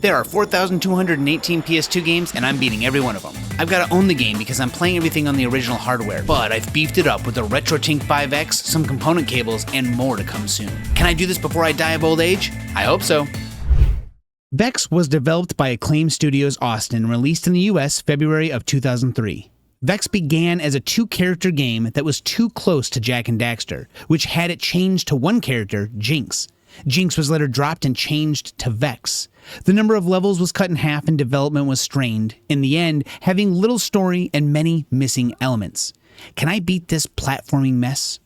There are 4,218 PS2 games, and I'm beating every one of them. I've got to own the game because I'm playing everything on the original hardware, but I've beefed it up with a RetroTink 5X, some component cables, and more to come soon. Can I do this before I die of old age? I hope so. Vexx was developed by Acclaim Studios Austin and released in the US February of 2003. Vexx began as a two-character game that was too close to Jak and Daxter, which had it changed to one character, Jinx. Jinx was later dropped and changed to Vexx. The number of levels was cut in half and development was strained, in the end having little story and many missing elements. Can I beat this platforming mess?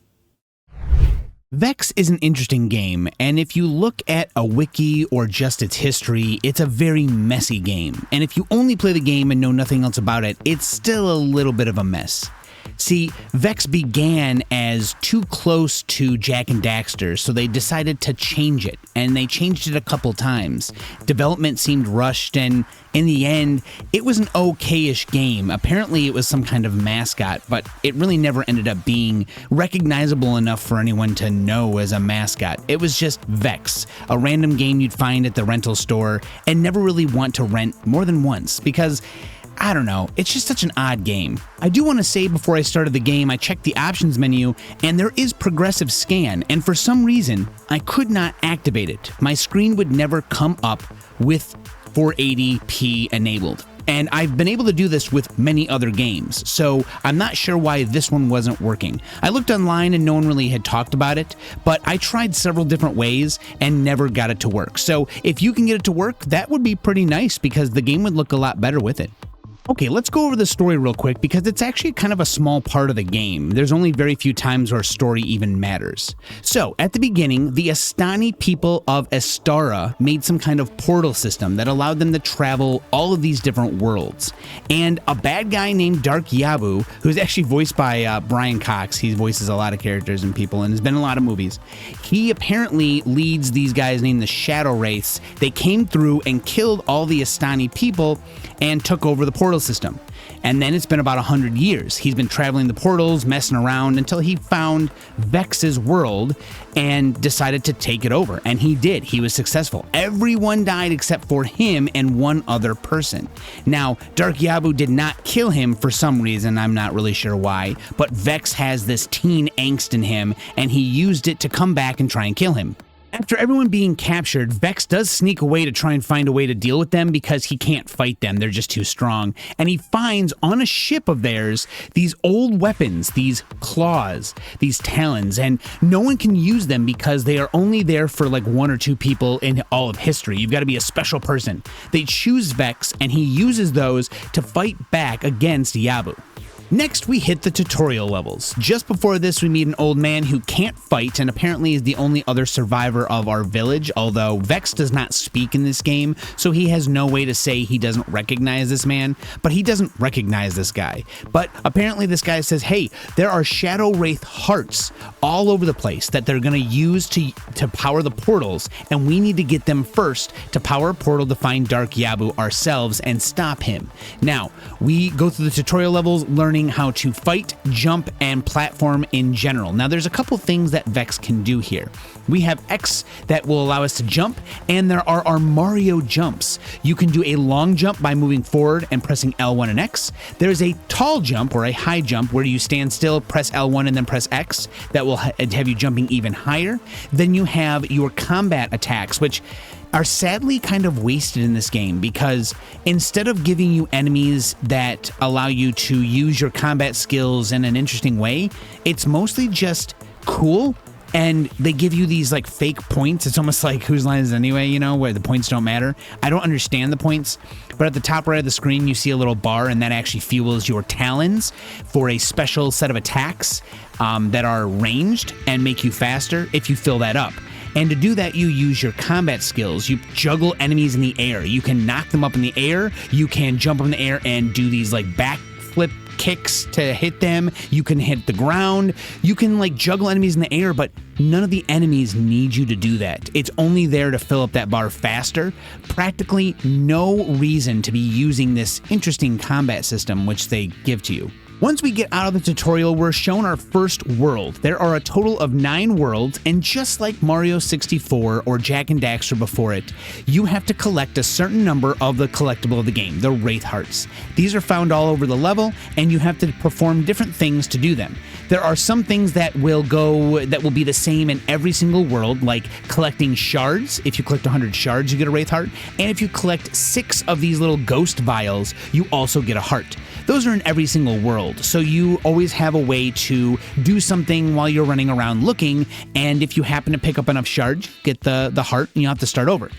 Vexx is an interesting game, and if you look at a wiki or just its history, it's a very messy game. And if you only play the game and know nothing else about it, it's still a little bit of a mess. See, Vexx began as too close to Jak and Daxter, so they decided to change it, and they changed it a couple times. Development seemed rushed, and in the end, it was an okay-ish game. Apparently it was some kind of mascot, but it really never ended up being recognizable enough for anyone to know as a mascot. It was just Vexx, a random game you'd find at the rental store and never really want to rent more than once, because I don't know, it's just such an odd game. I do want to say before I started the game, I checked the options menu and there is progressive scan, and for some reason, I could not activate it. My screen would never come up with 480p enabled. And I've been able to do this with many other games, so I'm not sure why this one wasn't working. I looked online and no one really had talked about it, but I tried several different ways and never got it to work. So if you can get it to work, that would be pretty nice because the game would look a lot better with it. Okay, let's go over the story real quick because it's actually kind of a small part of the game. There's only very few times where story even matters. So, at the beginning, the Astani people of Astara made some kind of portal system that allowed them to travel all of these different worlds. And a bad guy named Dark Yabu, who's actually voiced by Brian Cox, he voices a lot of characters and people and has been in a lot of movies, he apparently leads these guys named the Shadow Wraiths. They came through and killed all the Astani people and took over the portal system. And then it's been about 100 years. He's been traveling the portals, messing around until he found Vexx's world and decided to take it over. And he did. He was successful. Everyone died except for him and one other person. Now, Dark Yabu did not kill him for some reason. I'm not really sure why. But Vexx has this teen angst in him, and he used it to come back and try and kill him. After everyone being captured, Vexx does sneak away to try and find a way to deal with them because he can't fight them. They're just too strong. And he finds on a ship of theirs these old weapons, these claws, these talons, and no one can use them because they are only there for like one or two people in all of history. You've got to be a special person. They choose Vexx, and he uses those to fight back against Yabu. Next, we hit the tutorial levels. Just before this, we meet an old man who can't fight and apparently is the only other survivor of our village, although Vexx does not speak in this game, so he has no way to say he doesn't recognize this man, but he doesn't recognize this guy. But apparently this guy says, hey, there are Shadow Wraith hearts all over the place that they're going to use to power the portals, and we need to get them first to power a portal to find Dark Yabu ourselves and stop him. Now, we go through the tutorial levels, learning how to fight, jump, and platform in general. Now, there's a couple things that Vexx can do here. We have X that will allow us to jump, and there are our Mario jumps. You can do a long jump by moving forward and pressing L1 and X. There's a tall jump or a high jump where you stand still, press L1 and then press X. That will have you jumping even higher. Then you have your combat attacks, which are sadly kind of wasted in this game because instead of giving you enemies that allow you to use your combat skills in an interesting way, it's mostly just cool, and they give you these like fake points. It's almost like Whose Line Is It Anyway, you know, where the points don't matter. I don't understand the points, but at the top right of the screen you see a little bar, and that actually fuels your talons for a special set of attacks that are ranged and make you faster if you fill that up. And to do that, you use your combat skills. You juggle enemies in the air. You can knock them up in the air. You can jump up in the air and do these like backflip kicks to hit them. You can hit the ground. You can like juggle enemies in the air, but none of the enemies need you to do that. It's only there to fill up that bar faster. Practically no reason to be using this interesting combat system which they give to you. Once we get out of the tutorial, we're shown our first world. There are a total of 9 worlds, and just like Mario 64 or Jak and Daxter before it, you have to collect a certain number of the collectible of the game, the wraithhearts. These are found all over the level, and you have to perform different things to do them. There are some things that will be the same in every single world, like collecting shards. If you collect 100 shards, you get a wraithheart, and if you collect 6 of these little ghost vials, you also get a heart. Those are in every single world, so you always have a way to do something while you're running around looking, and if you happen to pick up enough shards, get the heart, and you have to start over.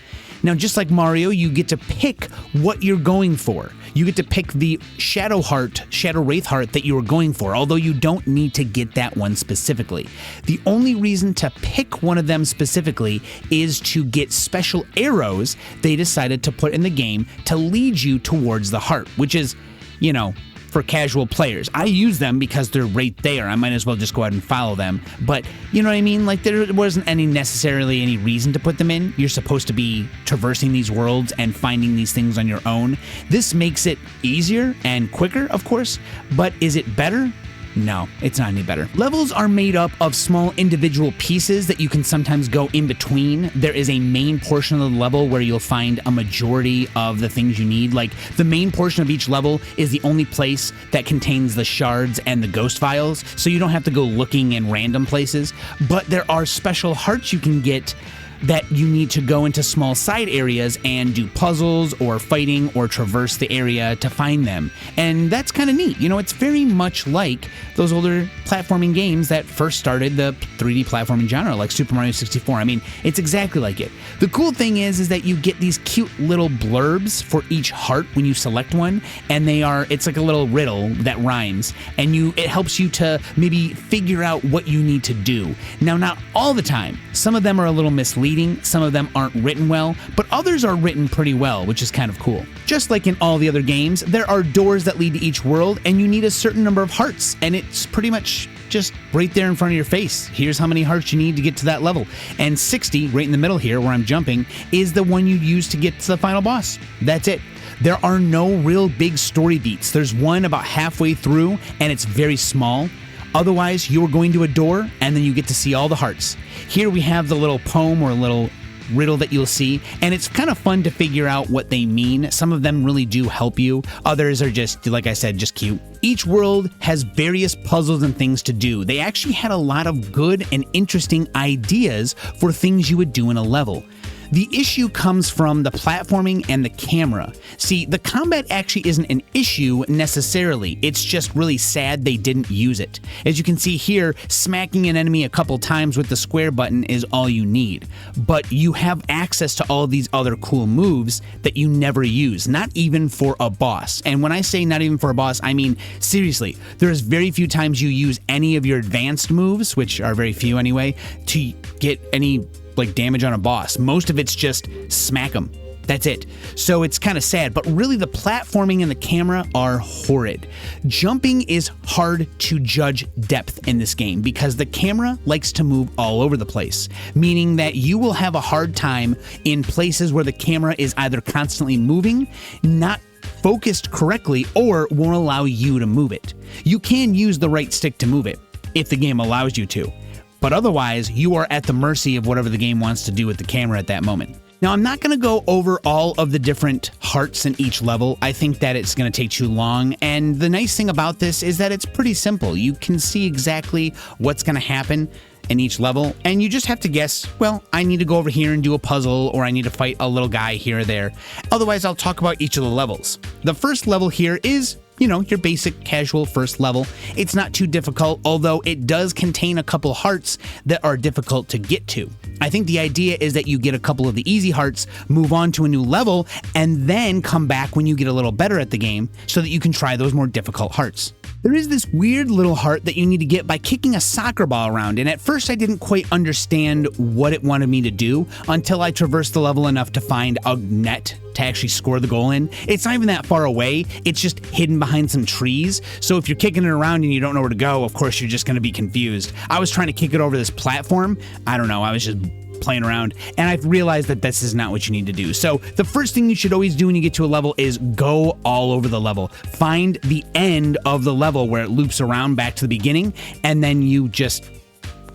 Now, just like Mario, you get to pick what you're going for. You get to pick the Shadow Wraith Heart that you are going for, although you don't need to get that one specifically. The only reason to pick one of them specifically is to get special arrows they decided to put in the game to lead you towards the heart, which is, you know, for casual players. I use them because they're right there. I might as well just go out and follow them. But, you know what I mean? Like, there wasn't necessarily any reason to put them in. You're supposed to be traversing these worlds and finding these things on your own. This makes it easier and quicker, of course, but is it better? No, it's not any better. Levels are made up of small individual pieces that you can sometimes go in between. There is a main portion of the level where you'll find a majority of the things you need. Like, the main portion of each level is the only place that contains the shards and the ghost vials, so you don't have to go looking in random places. But there are special hearts you can get that you need to go into small side areas and do puzzles or fighting or traverse the area to find them. And that's kind of neat. You know, it's very much like those older platforming games that first started the 3D platforming genre, like Super Mario 64. I mean, it's exactly like it. The cool thing is that you get these cute little blurbs for each heart when you select one, and it's like a little riddle that rhymes, and it helps you to maybe figure out what you need to do. Now, not all the time. Some of them are a little misleading. Some of them aren't written well, but others are written pretty well, which is kind of cool. Just like in all the other games, there are doors that lead to each world, and you need a certain number of hearts, and it's pretty much just right there in front of your face. Here's how many hearts you need to get to that level. And 60, right in the middle here where I'm jumping, is the one you use to get to the final boss. That's it. There are no real big story beats. There's one about halfway through, and it's very small. Otherwise, you're going to a door, and then you get to see all the hearts. Here we have the little poem or little riddle that you'll see, and it's kind of fun to figure out what they mean. Some of them really do help you. Others are just, like I said, just cute. Each world has various puzzles and things to do. They actually had a lot of good and interesting ideas for things you would do in a level. The issue comes from the platforming and the camera. See, the combat actually isn't an issue necessarily. It's just really sad they didn't use it. As you can see here, smacking an enemy a couple times with the square button is all you need. But you have access to all these other cool moves that you never use, not even for a boss. And when I say not even for a boss, I mean, seriously, there's very few times you use any of your advanced moves, which are very few anyway, to get any damage on a boss. Most of it's just smack them. That's it. So it's kind of sad, but really the platforming and the camera are horrid. Jumping is hard to judge depth in this game because the camera likes to move all over the place, meaning that you will have a hard time in places where the camera is either constantly moving, not focused correctly, or won't allow you to move it. You can use the right stick to move it if the game allows you to. But otherwise, you are at the mercy of whatever the game wants to do with the camera at that moment. Now, I'm not going to go over all of the different hearts in each level. I think that it's going to take too long, and the nice thing about this is that it's pretty simple. You can see exactly what's going to happen in each level, and you just have to guess, well, I need to go over here and do a puzzle, or I need to fight a little guy here or there. Otherwise, I'll talk about each of the levels. The first level here is, you know, your basic casual first level. It's not too difficult, although it does contain a couple hearts that are difficult to get to. I think the idea is that you get a couple of the easy hearts, move on to a new level, and then come back when you get a little better at the game so that you can try those more difficult hearts. There is this weird little heart that you need to get by kicking a soccer ball around, and at first I didn't quite understand what it wanted me to do until I traversed the level enough to find a net to actually score the goal in. It's not even that far away, it's just hidden behind some trees, so if you're kicking it around and you don't know where to go, of course you're just going to be confused. I was trying to kick it over this platform, I don't know, I was just playing around, and I've realized that this is not what you need to do. So the first thing you should always do when you get to a level is go all over the level. Find the end of the level where it loops around back to the beginning, and then you just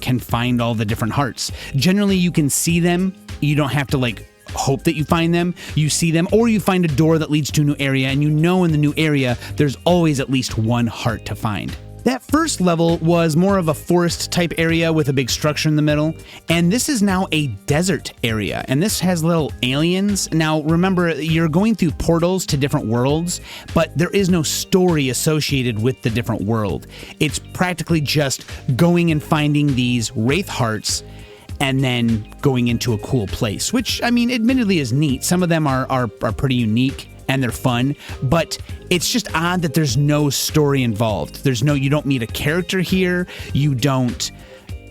can find all the different hearts. Generally, you can see them. You don't have to like hope that you find them. You see them, or you find a door that leads to a new area, and you know in the new area there's always at least one heart to find. That first level was more of a forest type area with a big structure in the middle, and this is now a desert area, and this has little aliens. Now remember, you're going through portals to different worlds, but there is no story associated with the different world. It's practically just going and finding these wraithhearts and then going into a cool place, which, I mean, admittedly is neat. Some of them are pretty unique and they're fun, but it's just odd that there's no story involved. You don't meet a character here. You don't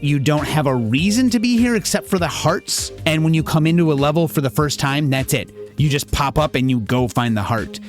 have a reason to be here except for the hearts. And when you come into a level for the first time, that's it. You just pop up and you go find the heart,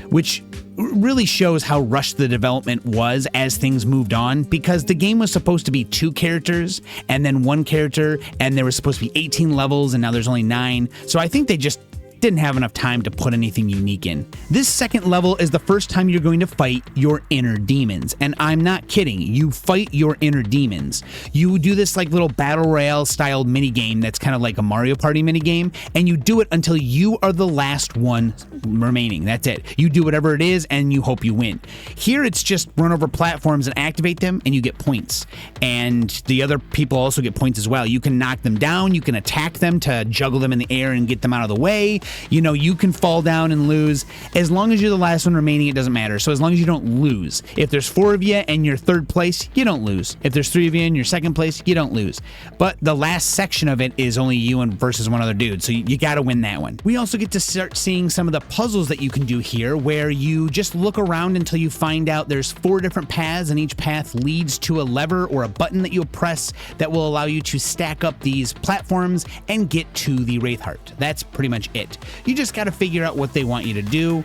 which really shows how rushed the development was as things moved on, because the game was supposed to be 2 characters and then 1 character, and there was supposed to be 18 levels, and now there's only 9. So I think they just didn't have enough time to put anything unique in. This second level is the first time you're going to fight your inner demons, and I'm not kidding. You fight your inner demons. You do this like little battle royale styled mini game that's kind of like a Mario Party mini game, and you do it until you are the last one remaining. That's it. You do whatever it is and you hope you win. Here it's just run over platforms and activate them and you get points, and the other people also get points as well. You can knock them down, you can attack them to juggle them in the air and get them out of the way. You know, you can fall down and lose. As long as you're the last one remaining, it doesn't matter. So as long as you don't lose. If there's 4 of you and you're 3rd place, you don't lose. If there's 3 of you and you're 2nd place, you don't lose. But the last section of it is only you and versus one other dude, so you gotta win that one. We also get to start seeing some of the puzzles that you can do here, where you just look around until you find out there's 4 different paths, and each path leads to a lever or a button that you'll press that will allow you to stack up these platforms and get to the wraithheart. That's pretty much it. You just got to figure out what they want you to do.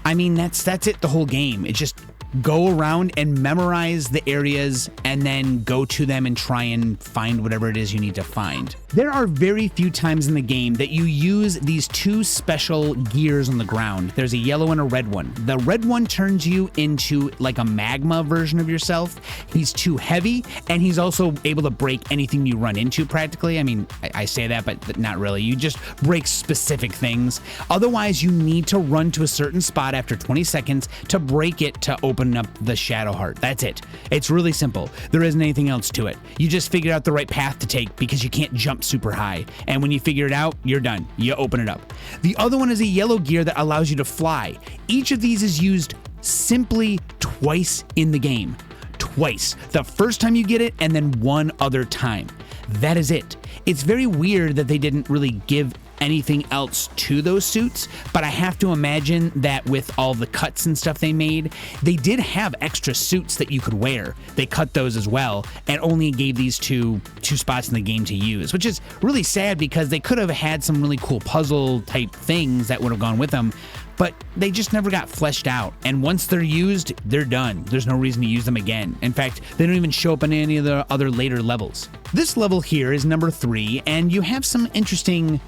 I mean, that's it, the whole game. It's just go around and memorize the areas and then go to them and try and find whatever it is you need to find. There are very few times in the game that you use these 2 special gears on the ground. There's a yellow and a red one. The red one turns you into like a magma version of yourself. He's too heavy, and he's also able to break anything you run into practically. I mean, I say that, but not really. You just break specific things. Otherwise, you need to run to a certain spot after 20 seconds to break it to open up the shadow heart. That's it. It's really simple. There isn't anything else to it. You just figure out the right path to take because you can't jump super high. And when you figure it out, you're done. You open it up. The other one is a yellow gear that allows you to fly. Each of these is used simply twice in the game. Twice. The first time you get it, and then one other time. That is it. It's very weird that they didn't really give anything else to those suits, but I have to imagine that with all the cuts and stuff they made, they did have extra suits that you could wear. They cut those as well and only gave these two spots in the game to use, which is really sad because they could have had some really cool puzzle type things that would have gone with them, but they just never got fleshed out. And once they're used, they're done. There's no reason to use them again. In fact, they don't even show up in any of the other later levels. This level here is number 3, and you have some interesting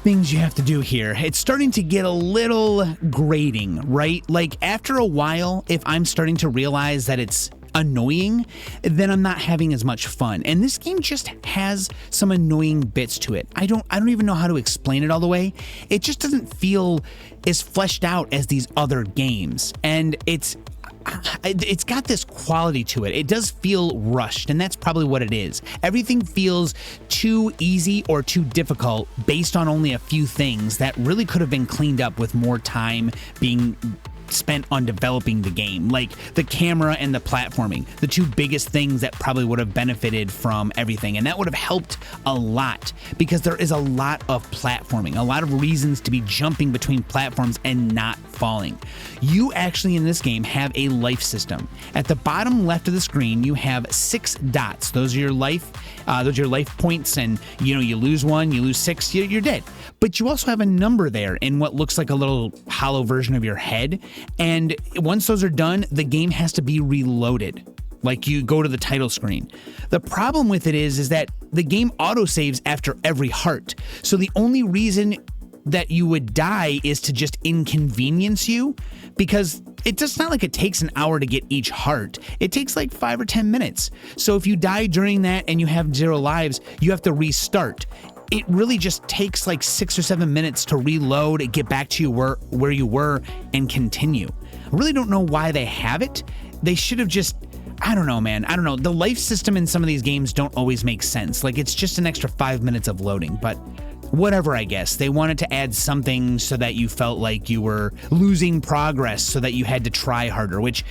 things you have to do here. It's starting to get a little grating, right? Like after a while, if I'm starting to realize that it's annoying, then I'm not having as much fun. And this game just has some annoying bits to it. I don't even know how to explain it all the way. It just doesn't feel as fleshed out as these other games. And it's got this quality to it. It does feel rushed, and that's probably what it is. Everything feels too easy or too difficult based on only a few things that really could have been cleaned up with more time being spent on developing the game, like the camera and the platforming, the 2 biggest things that probably would have benefited from everything, and that would have helped a lot because there is a lot of platforming, a lot of reasons to be jumping between platforms and not falling. You actually in this game have a life system. At the bottom left of the screen, you have 6 dots. Those are your life points, and you lose 1, you lose 6, you're dead. But you also have a number there in what looks like a little hollow version of your head. And once those are done, the game has to be reloaded. like you go to the title screen. The problem with it is that the game autosaves after every heart. So the only reason that you would die is to just inconvenience you, because it's just not like it takes an hour to get each heart. It takes like 5 or 10 minutes. So if you die during that and you have 0 lives, you have to restart. It really just takes like 6 or 7 minutes to reload and get back to you where you were and continue. I really don't know why they have it. They should have just, I don't know, man. I don't know. The life system in some of these games don't always make sense. Like, it's just an extra 5 minutes of loading, but whatever, I guess. They wanted to add something so that you felt like you were losing progress, so that you had to try harder, which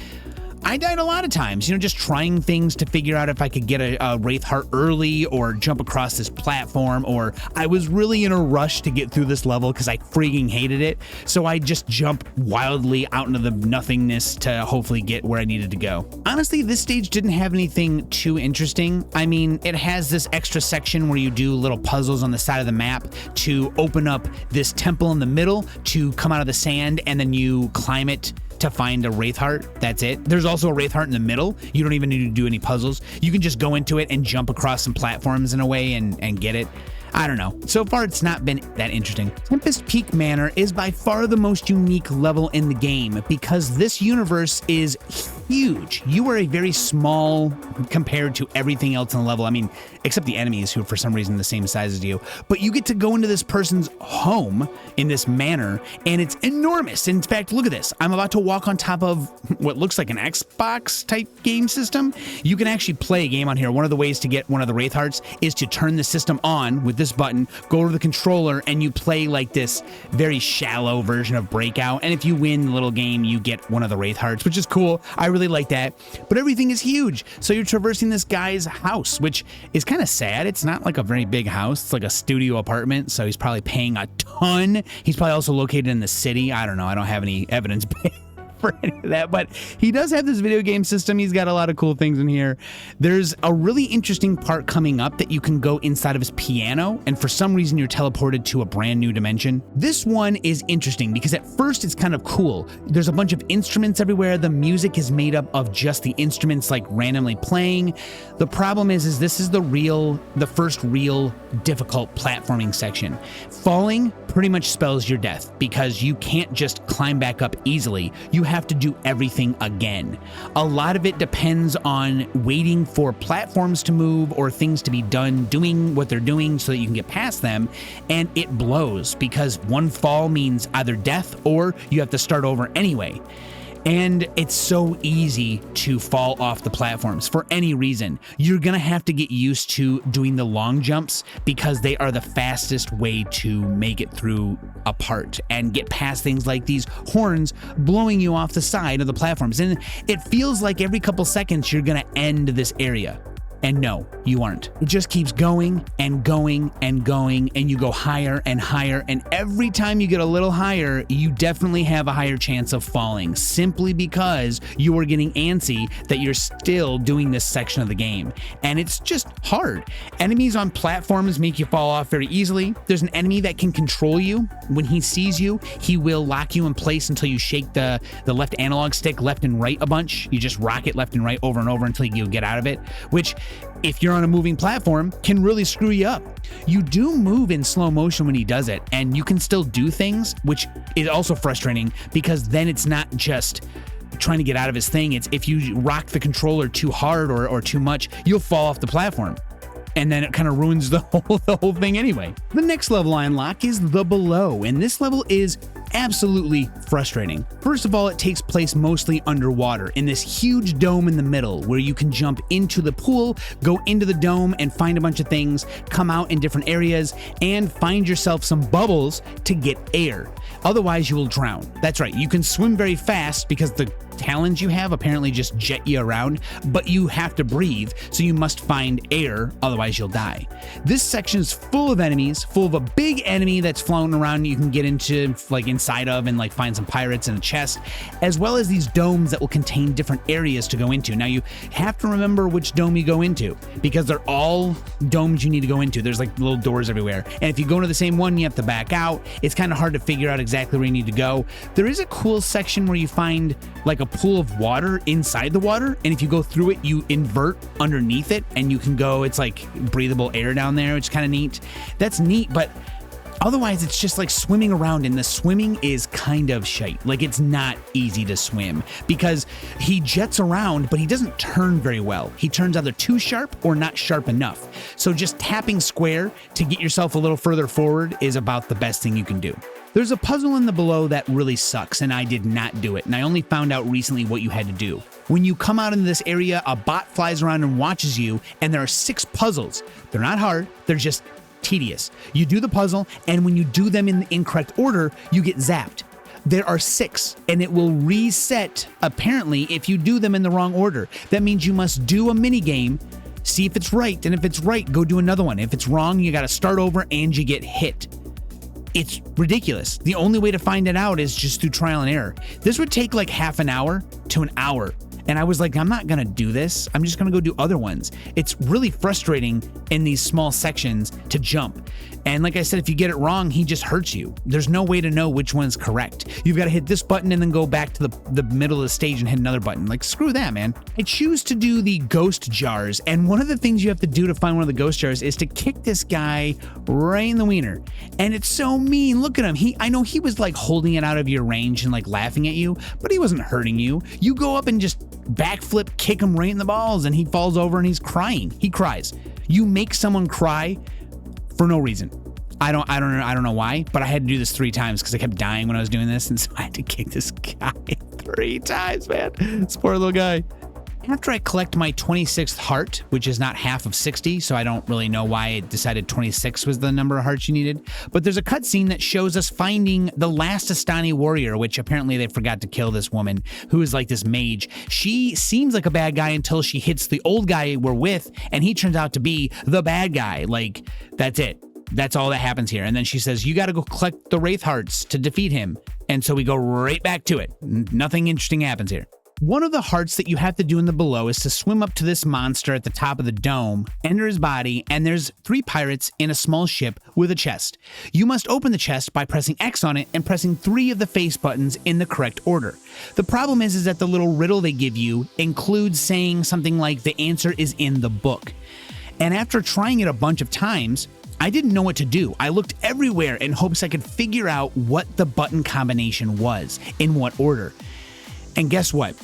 I died a lot of times, just trying things to figure out if I could get a wraithheart early or jump across this platform, or I was really in a rush to get through this level because I freaking hated it. So I just jump wildly out into the nothingness to hopefully get where I needed to go. Honestly, this stage didn't have anything too interesting. I mean, it has this extra section where you do little puzzles on the side of the map to open up this temple in the middle to come out of the sand, and then you climb it to find a wraithheart. That's it. There's also a wraithheart in the middle. You don't even need to do any puzzles. You can just go into it and jump across some platforms in a way and get it. I don't know. So far, it's not been that interesting. Tempest Peak Manor is by far the most unique level in the game because this universe is huge. You are a very small compared to everything else in the level. I mean, except the enemies who are for some reason the same size as you. But you get to go into this person's home in this manor, and it's enormous. In fact, look at this. I'm about to walk on top of what looks like an Xbox type game system. You can actually play a game on here. One of the ways to get one of the wraithhearts is to turn the system on with this button, go to the controller, and you play like this very shallow version of Breakout. And if you win the little game, you get one of the wraithhearts, which is cool. I really like that. But everything is huge. So you're traversing this guy's house, which is kind of sad. It's not like a very big house. It's like a studio apartment. So he's probably paying a ton. He's probably also located in the city. I don't know. I don't have any evidence for any of that, but he does have this video game system. He's got a lot of cool things in here. There's a really interesting part coming up that you can go inside of his piano, and for some reason you're teleported to a brand new dimension. This one is interesting because at first it's kind of cool. There's a bunch of instruments everywhere. The music is made up of just the instruments like randomly playing. The problem is this is the first real difficult platforming section. Falling pretty much spells your death because you can't just climb back up easily. You have to do everything again. A lot of it depends on waiting for platforms to move or things to be done doing what they're doing so that you can get past them, and it blows because one fall means either death or you have to start over anyway. And it's so easy to fall off the platforms for any reason. You're gonna have to get used to doing the long jumps because they are the fastest way to make it through a part and get past things like these horns blowing you off the side of the platforms. And it feels like every couple seconds you're gonna end this area. And no, you aren't. It just keeps going and going and going, and you go higher and higher, and every time you get a little higher, you definitely have a higher chance of falling, simply because you are getting antsy that you're still doing this section of the game. And it's just hard. Enemies on platforms make you fall off very easily. There's an enemy that can control you. When he sees you, he will lock you in place until you shake the left analog stick left and right a bunch. You just rock it left and right over and over until you get out of it, which, if you're on a moving platform, can really screw you up. You do move in slow motion when he does it, and you can still do things, which is also frustrating because then it's not just trying to get out of his thing. It's if you rock the controller too hard or too much, you'll fall off the platform. And then it kind of ruins the whole thing anyway. The next level I unlock is the Below, and this level is absolutely frustrating. First of all, it takes place mostly underwater in this huge dome in the middle where you can jump into the pool, go into the dome and find a bunch of things, come out in different areas, and find yourself some bubbles to get air. Otherwise, you will drown. That's right, you can swim very fast because the talons you have apparently just jet you around, but you have to breathe, so you must find air, otherwise you'll die. This section is full of enemies, full of a big enemy that's floating around you can get into, like inside of, and like find some pirates in a chest, as well as these domes that will contain different areas to go into. Now you have to remember which dome you go into because they're all domes you need to go into. There's like little doors everywhere, and if you go into the same one, you have to back out. It's kind of hard to figure out exactly where you need to go. There is a cool section where you find like a pool of water inside the water, and if you go through it, you invert underneath it, and you can go, it's like breathable air down there, which is kind of neat. That's neat, but otherwise, it's just like swimming around, and the swimming is kind of shite. Like, it's not easy to swim because he jets around, but he doesn't turn very well. He turns either too sharp or not sharp enough. So just tapping square to get yourself a little further forward is about the best thing you can do. There's a puzzle in the below that really sucks, and I did not do it, and I only found out recently what you had to do. When you come out into this area, a bot flies around and watches you, and there are 6 puzzles. They're not hard, they're just tedious. You do the puzzle, and when you do them in the incorrect order, you get zapped. There are 6, and it will reset, apparently, if you do them in the wrong order. That means you must do a mini game, see if it's right, and if it's right, go do another one. If it's wrong, you gotta start over, and you get hit. It's ridiculous. The only way to find it out is just through trial and error. This would take like half an hour to an hour. And I was like, I'm not gonna do this. I'm just gonna go do other ones. It's really frustrating in these small sections to jump. And like I said, if you get it wrong, he just hurts you. There's no way to know which one's correct. You've got to hit this button and then go back to the middle of the stage and hit another button. Like, screw that, man. I choose to do the ghost jars. And one of the things you have to do to find one of the ghost jars is to kick this guy right in the wiener. And it's so mean. Look at him. I know he was like holding it out of your range and like laughing at you, but he wasn't hurting you. You go up and just backflip, kick him right in the balls, and he falls over and he's crying. He cries. You make someone cry for no reason. I don't know why, but I had to do this 3 times because I kept dying when I was doing this, and so I had to kick this guy 3 times, man. This poor little guy. After I collect my 26th heart, which is not half of 60, so I don't really know why it decided 26 was the number of hearts you needed, but there's a cutscene that shows us finding the last Astani warrior, which apparently they forgot to kill this woman, who is like this mage. She seems like a bad guy until she hits the old guy we're with, and he turns out to be the bad guy. Like, that's it. That's all that happens here. And then she says, you got to go collect the wraithhearts to defeat him. And so we go right back to it. Nothing interesting happens here. One of the hearts that you have to do in the below is to swim up to this monster at the top of the dome, enter his body, and there's 3 pirates in a small ship with a chest. You must open the chest by pressing X on it and pressing 3 of the face buttons in the correct order. The problem is that the little riddle they give you includes saying something like the answer is in the book. And after trying it a bunch of times, I didn't know what to do. I looked everywhere in hopes I could figure out what the button combination was, in what order. And guess what?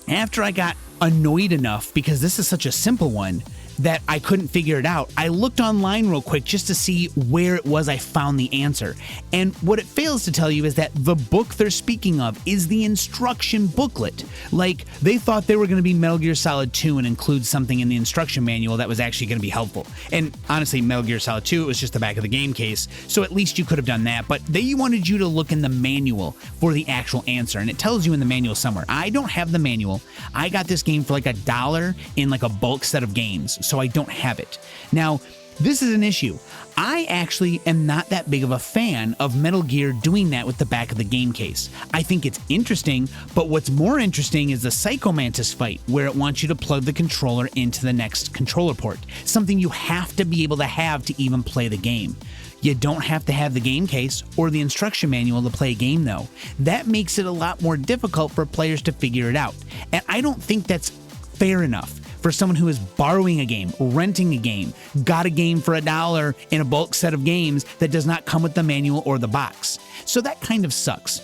After I got annoyed enough, because this is such a simple one, that I couldn't figure it out, I looked online real quick just to see where it was I found the answer. And what it fails to tell you is that the book they're speaking of is the instruction booklet. Like, they thought they were going to be Metal Gear Solid 2 and include something in the instruction manual that was actually going to be helpful. And honestly, Metal Gear Solid 2, it was just the back of the game case, so at least you could have done that. But they wanted you to look in the manual for the actual answer, and it tells you in the manual somewhere. I don't have the manual. I got this game for like $1 in like a bulk set of games, so I don't have it. Now, this is an issue. I actually am not that big of a fan of Metal Gear doing that with the back of the game case. I think it's interesting, but what's more interesting is the Psycho Mantis fight, where it wants you to plug the controller into the next controller port, something you have to be able to have to even play the game. You don't have to have the game case or the instruction manual to play a game, though. That makes it a lot more difficult for players to figure it out, and I don't think that's fair enough for someone who is borrowing a game, renting a game, got a game for $1 in a bulk set of games that does not come with the manual or the box. So that kind of sucks.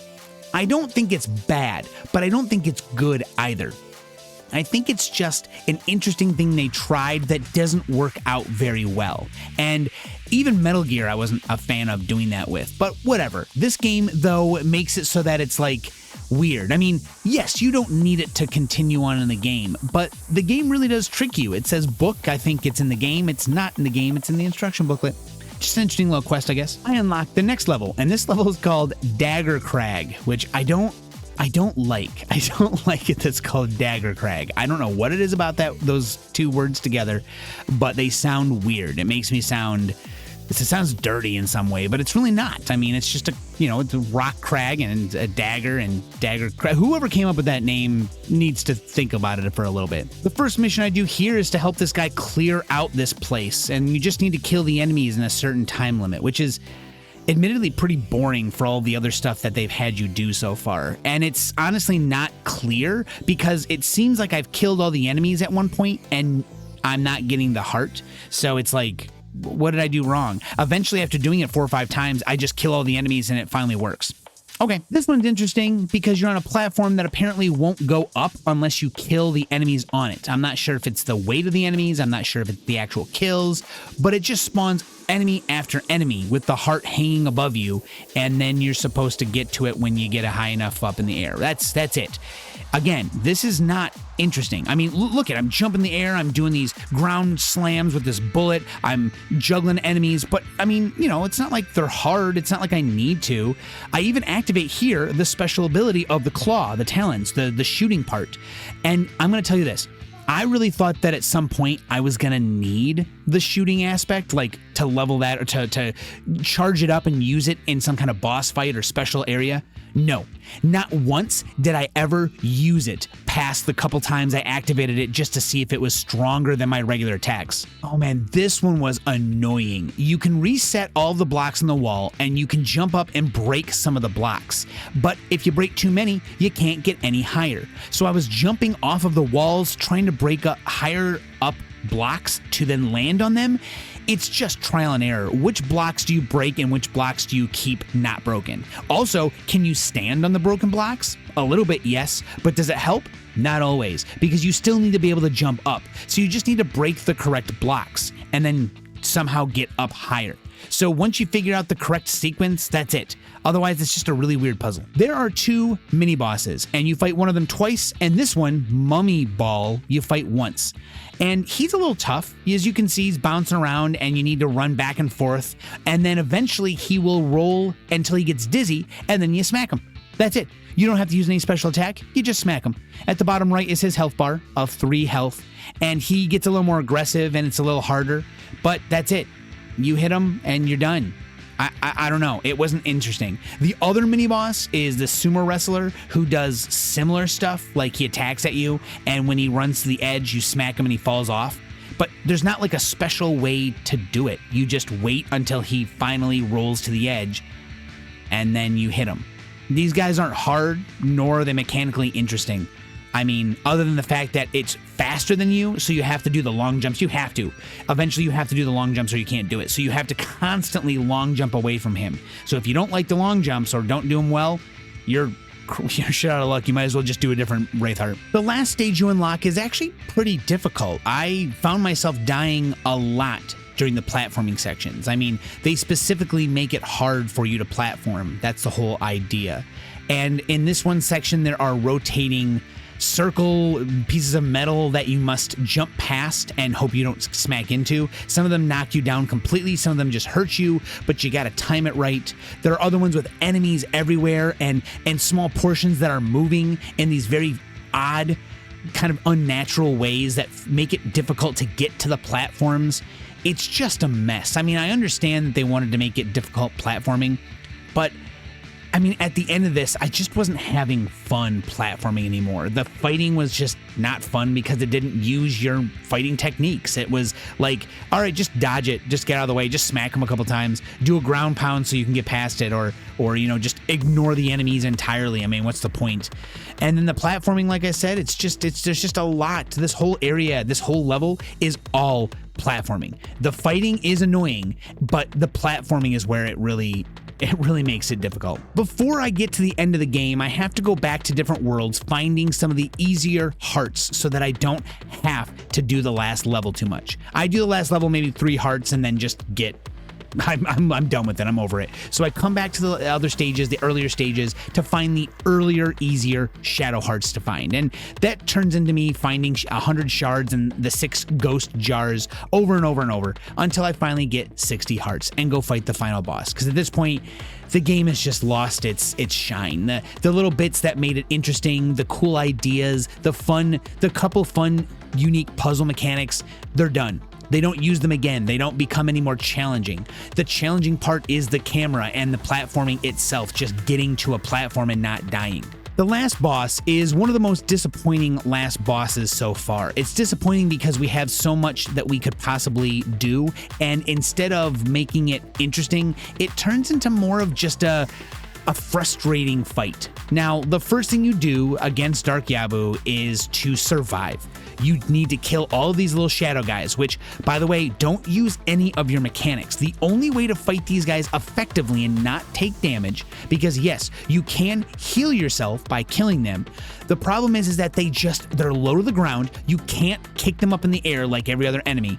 I don't think it's bad, but I don't think it's good either. I think it's just an interesting thing they tried that doesn't work out very well. And even Metal Gear I wasn't a fan of doing that with, but whatever. This game, though, makes it so that it's like weird. I mean, yes, you don't need it to continue on in the game, but the game really does trick you. It says book, I think it's in the game. It's not in the game, it's in the instruction booklet. Just an interesting little quest, I guess. I unlocked the next level, and this level is called Dagger Crag, which I don't like. I don't like it that's called Dagger Crag. I don't know what it is about those 2 words together, but they sound weird. It makes me sound... It sounds dirty in some way, but it's really not. I mean, it's just it's a rock crag and a dagger and dagger crag. Whoever came up with that name needs to think about it for a little bit. The first mission I do here is to help this guy clear out this place, and you just need to kill the enemies in a certain time limit, which is admittedly pretty boring for all the other stuff that they've had you do so far. And it's honestly not clear because it seems like I've killed all the enemies at one point and I'm not getting the heart. So it's like, what did I do wrong? Eventually, after doing it 4 or 5 times, I just kill all the enemies and it finally works. Okay, this one's interesting because you're on a platform that apparently won't go up unless you kill the enemies on it. I'm not sure if it's the weight of the enemies, I'm not sure if it's the actual kills, but it just spawns enemy after enemy with the heart hanging above you, and then you're supposed to get to it when you get it high enough up in the air. That's it. Again, this is not interesting. I mean, look at it. I'm jumping in the air. I'm doing these ground slams with this bullet. I'm juggling enemies. But, I mean, you know, it's not like they're hard. It's not like I need to. I even activate here the special ability of the claw, the talons, the shooting part. And I'm going to tell you this. I really thought that at some point I was going to need the shooting aspect, like to level that or to charge it up and use it in some kind of boss fight or special area. No, not once did I ever use it past the couple times I activated it just to see if it was stronger than my regular attacks. Oh man, this one was annoying. You can reset all the blocks on the wall and you can jump up and break some of the blocks. But if you break too many, you can't get any higher. So I was jumping off of the walls trying to break up higher up blocks to then land on them. It's just trial and error. Which blocks do you break and which blocks do you keep not broken? Also, can you stand on the broken blocks? A little bit, yes, but does it help? Not always, because you still need to be able to jump up. So you just need to break the correct blocks and then somehow get up higher. So once you figure out the correct sequence, that's it. Otherwise, it's just a really weird puzzle. There are 2 mini bosses, and you fight one of them twice, and this one, Mummy Ball, you fight once. And he's a little tough. As you can see, he's bouncing around, and you need to run back and forth, and then eventually he will roll until he gets dizzy, and then you smack him. That's it. You don't have to use any special attack, you just smack him. At the bottom right is his health bar of 3 health, and he gets a little more aggressive, and it's a little harder, but that's it. You hit him, and you're done. I don't know. It wasn't interesting. The other mini boss is the sumo wrestler who does similar stuff, like he attacks at you, and when he runs to the edge, you smack him and he falls off. But there's not like a special way to do it. You just wait until he finally rolls to the edge, and then you hit him. These guys aren't hard, nor are they mechanically interesting. I mean, other than the fact that it's faster than you, so you have to do the long jumps. You have to. Eventually, you have to do the long jumps or you can't do it. So you have to constantly long jump away from him. So if you don't like the long jumps or don't do them well, you're shit out of luck. You might as well just do a different wraithheart. The last stage you unlock is actually pretty difficult. I found myself dying a lot during the platforming sections. I mean, they specifically make it hard for you to platform. That's the whole idea. And in this one section, there are rotating circle pieces of metal that you must jump past and hope you don't smack into. Some of them knock you down completely, some of them just hurt you, but you gotta time it right. There are other ones with enemies everywhere and small portions that are moving in these very odd, kind of unnatural ways that make it difficult to get to the platforms. It's just a mess. I mean, I understand that they wanted to make it difficult platforming, but I mean, at the end of this, I just wasn't having fun platforming anymore. The fighting was just not fun because it didn't use your fighting techniques. It was like, all right, just dodge it, just get out of the way, just smack them a couple times, do a ground pound so you can get past it, or you know, just ignore the enemies entirely. I mean, what's the point? And then the platforming, like I said, there's just a lot. This whole area, this whole level is all platforming. The fighting is annoying, but the platforming is where it really makes it difficult. Before I get to the end of the game, I have to go back to different worlds, finding some of the easier hearts so that I don't have to do the last level too much. I do the last level, maybe 3 hearts, and then just I'm done with it. I'm over it. So I come back to the other stages, the earlier stages, to find the earlier, easier shadow hearts to find. And that turns into me finding 100 shards and the 6 ghost jars over and over and over until I finally get 60 hearts and go fight the final boss. Because at this point, the game has just lost its shine. The little bits that made it interesting, the cool ideas, the couple fun, unique puzzle mechanics, they're done. They don't use them again. They don't become any more challenging. The challenging part is the camera and the platforming itself, just getting to a platform and not dying. The last boss is one of the most disappointing last bosses so far. It's disappointing because we have so much that we could possibly do, and instead of making it interesting, it turns into more of just a frustrating fight. Now, the first thing you do against Dark Yabu is to survive. You need to kill all of these little shadow guys, which, by the way, don't use any of your mechanics. The only way to fight these guys effectively and not take damage, because yes, you can heal yourself by killing them. The problem is that they're low to the ground. You can't kick them up in the air like every other enemy.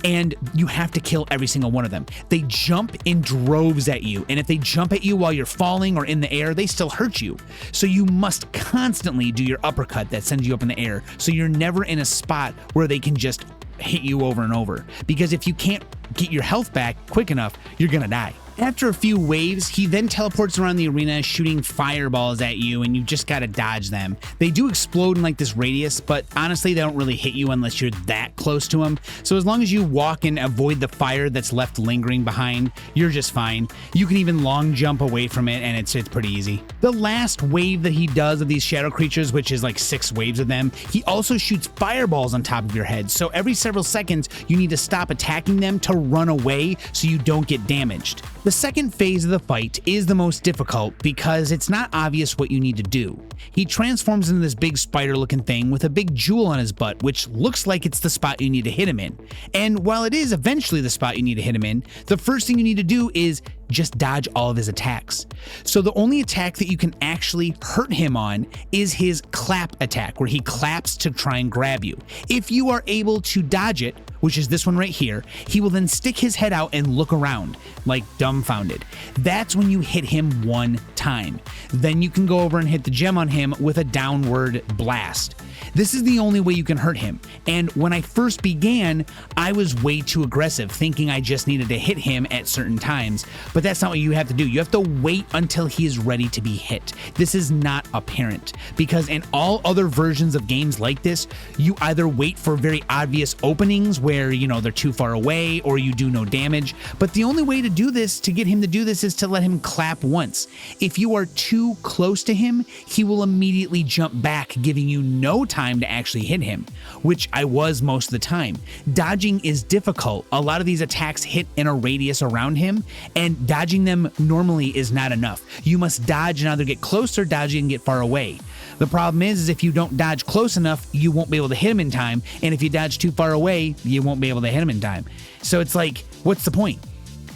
And you have to kill every single one of them. They jump in droves at you, and if they jump at you while you're falling or in the air, they still hurt you. So you must constantly do your uppercut that sends you up in the air, so you're never in a spot where they can just hit you over and over. Because if you can't get your health back quick enough, you're gonna die. After a few waves, he then teleports around the arena shooting fireballs at you, and you just gotta dodge them. They do explode in like this radius, but honestly they don't really hit you unless you're that close to them. So as long as you walk and avoid the fire that's left lingering behind, you're just fine. You can even long jump away from it, and it's pretty easy. The last wave that he does of these shadow creatures, which is like 6 waves of them, he also shoots fireballs on top of your head. So every several seconds, you need to stop attacking them to run away so you don't get damaged. The second phase of the fight is the most difficult because it's not obvious what you need to do. He transforms into this big spider-looking thing with a big jewel on his butt, which looks like it's the spot you need to hit him in. And while it is eventually the spot you need to hit him in, the first thing you need to do is just dodge all of his attacks. So the only attack that you can actually hurt him on is his clap attack, where he claps to try and grab you. If you are able to dodge it, which is this one right here, he will then stick his head out and look around, like dumbfounded. That's when you hit him one time. Then you can go over and hit the gem on him with a downward blast. This is the only way you can hurt him, and when I first began, I was way too aggressive, thinking I just needed to hit him at certain times, but that's not what you have to do. You have to wait until he is ready to be hit. This is not apparent, because in all other versions of games like this, you either wait for very obvious openings where, you know, they're too far away, or you do no damage, but the only way to do this, to get him to do this, is to let him clap once. If you are too close to him, he will immediately jump back, giving you no time to actually hit him, which I was most of the time. Dodging is difficult. A lot of these attacks hit in a radius around him, and dodging them normally is not enough. You must dodge and either get close or dodge and get far away. The problem is if you don't dodge close enough, you won't be able to hit him in time, and if you dodge too far away, you won't be able to hit him in time. So it's like, what's the point?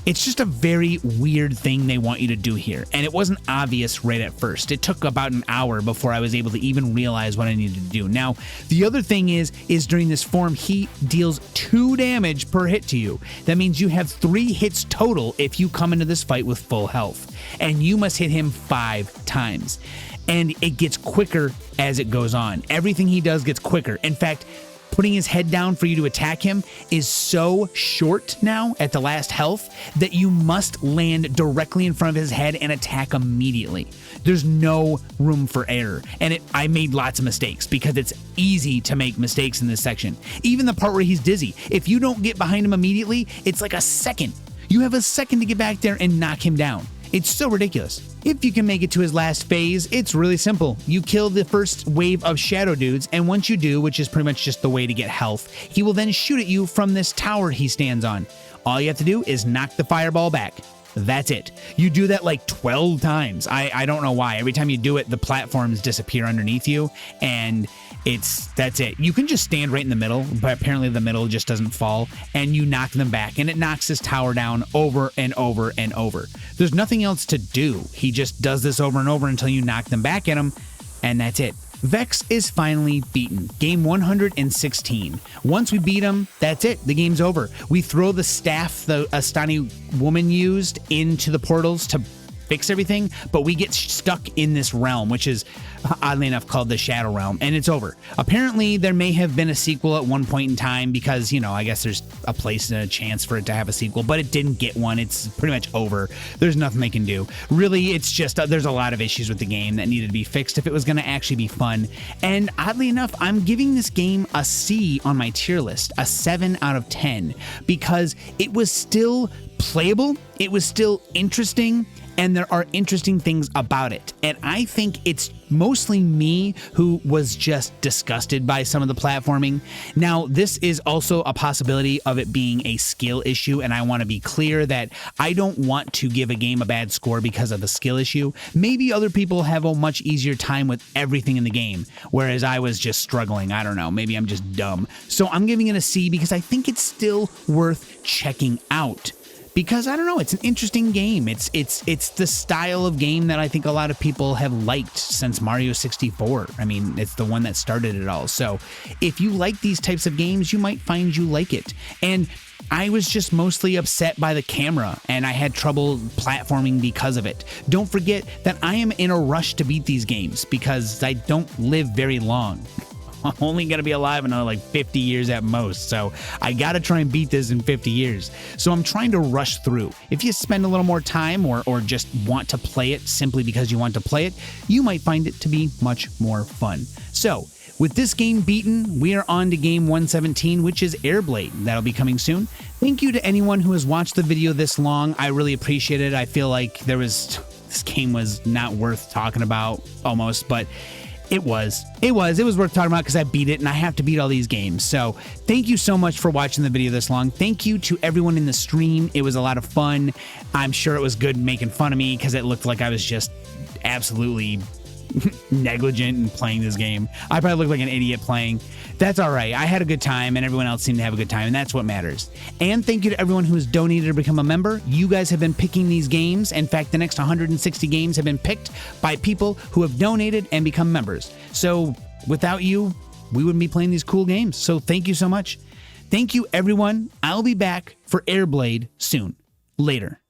It's just a very weird thing they want you to do here, and it wasn't obvious right at first. It took about an hour before I was able to even realize what I needed to do. Now, the other thing is during this form, he deals 2 damage per hit to you. That means you have 3 hits total if you come into this fight with full health, and you must hit him 5 times. And it gets quicker as it goes on. Everything he does gets quicker. In fact, putting his head down for you to attack him is so short now at the last health that you must land directly in front of his head and attack immediately. There's no room for error, and I made lots of mistakes because it's easy to make mistakes in this section. Even the part where he's dizzy, if you don't get behind him immediately, it's like a second. You have a second to get back there and knock him down. It's so ridiculous. If you can make it to his last phase, it's really simple. You kill the first wave of shadow dudes, and once you do, which is pretty much just the way to get health, he will then shoot at you from this tower he stands on. All you have to do is knock the fireball back. That's it. You do that like 12 times. I don't know why. Every time you do it, the platforms disappear underneath you, and that's it. You can just stand right in the middle, but apparently the middle just doesn't fall, and you knock them back, and it knocks this tower down over and over and over. There's nothing else to do. He just does this over and over until you knock them back at him, and that's it. Vexx is finally beaten. Game 116. Once we beat him, that's it. The game's over. We throw the staff the Astani woman used into the portals to fix everything, but we get stuck in this realm, which is oddly enough called the Shadow Realm, and it's over. Apparently, there may have been a sequel at one point in time because, you know, I guess there's a place and a chance for it to have a sequel, but it didn't get one. It's pretty much over. There's nothing they can do. Really, it's just, there's a lot of issues with the game that needed to be fixed if it was going to actually be fun, and oddly enough, I'm giving this game a C on my tier list, a 7 out of 10, because it was still playable, it was still interesting, and there are interesting things about it. And I think it's mostly me who was just disgusted by some of the platforming. Now, this is also a possibility of it being a skill issue, and I want to be clear that I don't want to give a game a bad score because of the skill issue. Maybe other people have a much easier time with everything in the game, whereas I was just struggling. I don't know, maybe I'm just dumb. So I'm giving it a C because I think it's still worth checking out. Because I don't know, it's an interesting game. It's the style of game that I think a lot of people have liked since Mario 64. I mean, it's the one that started it all. So if you like these types of games, you might find you like it. And I was just mostly upset by the camera, and I had trouble platforming because of it. Don't forget that I am in a rush to beat these games because I don't live very long. I'm only going to be alive another like 50 years at most, so I got to try and beat this in 50 years. So I'm trying to rush through. If you spend a little more time or just want to play it simply because you want to play it, you might find it to be much more fun. So with this game beaten, we are on to game 117, which is Airblade. That'll be coming soon. Thank you to anyone who has watched the video this long. I really appreciate it. I feel like this game was not worth talking about almost, but it was worth talking about because I beat it and I have to beat all these games. So thank you so much for watching the video this long. Thank you to everyone in the stream. It was a lot of fun. I'm sure it was good making fun of me because it looked like I was just absolutely negligent in playing this game. I probably looked like an idiot playing. That's all right. I had a good time and everyone else seemed to have a good time, and that's what matters. And thank you to everyone who has donated to become a member. You guys have been picking these games. In fact, the next 160 games have been picked by people who have donated and become members. So without you, we wouldn't be playing these cool games. So thank you so much. Thank you, everyone. I'll be back for Airblade soon. Later.